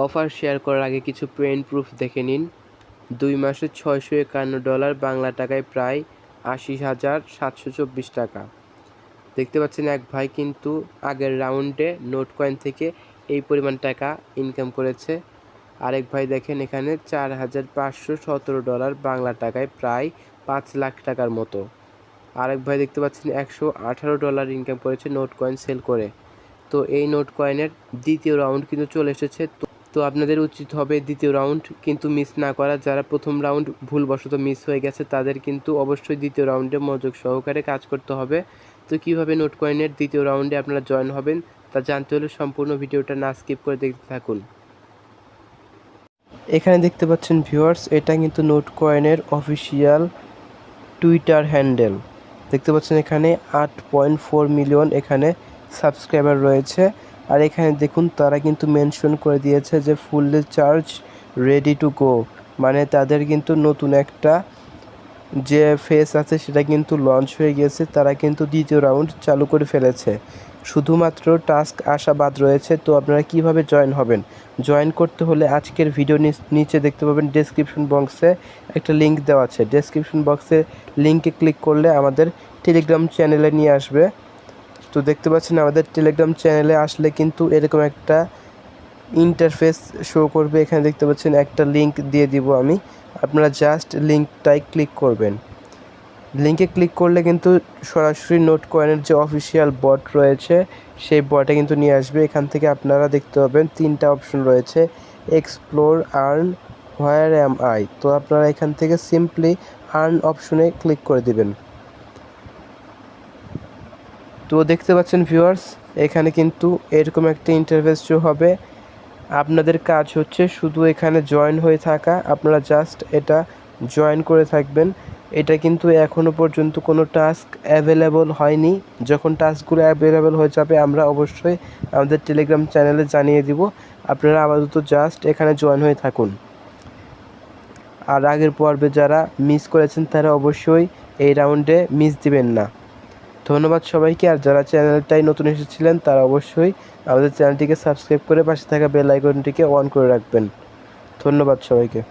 Offer share করার আগে কিছু পেমেন্ট প্রুফ দেখে নিন। 2 মাসে $651, বাংলা টাকায় প্রায় 80,724 টাকা। দেখতে পাচ্ছেন এক ভাই কিন্তু আগের রাউন্ডে নোট কয়েন থেকে এই পরিমাণ টাকা ইনকাম করেছে। আরেক ভাই দেখেন এখানে $4,517, বাংলা টাকায় প্রায় 5 লাখ টাকার মতো। আরেক ভাই দেখতে পাচ্ছেন $118 ইনকাম করেছে নোট কয়েন সেল করে। তো এই নোট কয়েনের দ্বিতীয় রাউন্ড কিন্তু চলে এসেছে। তো আপনাদের উচিত হবে দ্বিতীয় রাউন্ড কিন্তু মিস না করা। যারা প্রথম রাউন্ড ভুলবশত মিস হয়ে গেছে তাদের কিন্তু অবশ্যই দ্বিতীয় রাউন্ডে মনোযোগ সহকারে কাজ করতে হবে। তো কীভাবে নোট কয়েনের দ্বিতীয় রাউন্ডে আপনারা জয়েন হবেন তা জানতে হলে সম্পূর্ণ ভিডিওটা না স্কিপ করে দেখতে থাকুন। এখানে দেখতে পাচ্ছেন ভিউয়ার্স, এটা কিন্তু নোট কয়েনের অফিসিয়াল টুইটার হ্যান্ডেল। দেখতে পাচ্ছেন এখানে 8.4 মিলিয়ন এখানে সাবস্ক্রাইবার রয়েছে। আর এখানে দেখুন তারা কিন্তু মেনশন করে দিয়েছে যে fully charge ready to go, মানে তাদের কিন্তু নতুন একটা যে ফেস আছে সেটা কিন্তু লঞ্চ হয়ে গেছে। তারা কিন্তু দ্বিতীয় রাউন্ড চালু করে ফেলেছে, শুধুমাত্র টাস্ক আসা বাদ রয়েছে। তো আপনারা কিভাবে জয়েন হবেন? জয়েন করতে হলে আজকের ভিডিও নিচে দেখতে পাবেন ডেসক্রিপশন বক্সে একটা লিঙ্ক দেওয়া আছে। ডেসক্রিপশন বক্সে লিঙ্কে ক্লিক করলে আমাদের টেলিগ্রাম চ্যানেলে নিয়ে আসবে। তো দেখতে পাচ্ছেন আমাদের টেলিগ্রাম চ্যানেলে আসলে কিন্তু এরকম একটা ইন্টারফেস শো করবে। এখানে দেখতে পাচ্ছেন একটা লিঙ্ক দিয়ে দিব আমি, আপনারা জাস্ট লিঙ্কটাই ক্লিক করবেন। লিঙ্কে ক্লিক করলে কিন্তু সরাসরি নোট কয়েনের যে অফিসিয়াল বট রয়েছে সেই বটে কিন্তু নিয়ে আসবে। এখান থেকে আপনারা দেখতে পাবেন 3টা অপশন রয়েছে, explore, earn, where am I. তো আপনারা এখান থেকে সিম্পলি আর্ন অপশনে ক্লিক করে দিবেন। তো দেখতে পাচ্ছেন ভিউয়ার্স, এখানে কিন্তু এরকম একটা ইন্টারফেস শো হবে। আপনাদের কাজ হচ্ছে শুধু এখানে জয়েন হয়ে থাকা, আপনারা জাস্ট এটা জয়েন করে থাকবেন। এটা কিন্তু এখনও পর্যন্ত কোনো টাস্ক অ্যাভেলেবল হয়নি। যখন টাস্কগুলো অ্যাভেলেবল হয়ে যাবে আমরা অবশ্যই আমাদের টেলিগ্রাম চ্যানেলে জানিয়ে দিব। আপনারা আপাতত জাস্ট এখানে জয়েন হয়ে থাকুন। আর আগের পর্বে যারা মিস করেছেন তারা অবশ্যই এই রাউন্ডে মিস দিবেন না। ধন্যবাদ সবাইকে। আর যারা চ্যানেলটাই নতুন এসেছিলেন তারা অবশ্যই আমাদের চ্যানেলটিকে সাবস্ক্রাইব করে পাশে থাকা বেল আইকনটিকে অন করে রাখবেন। ধন্যবাদ সবাইকে।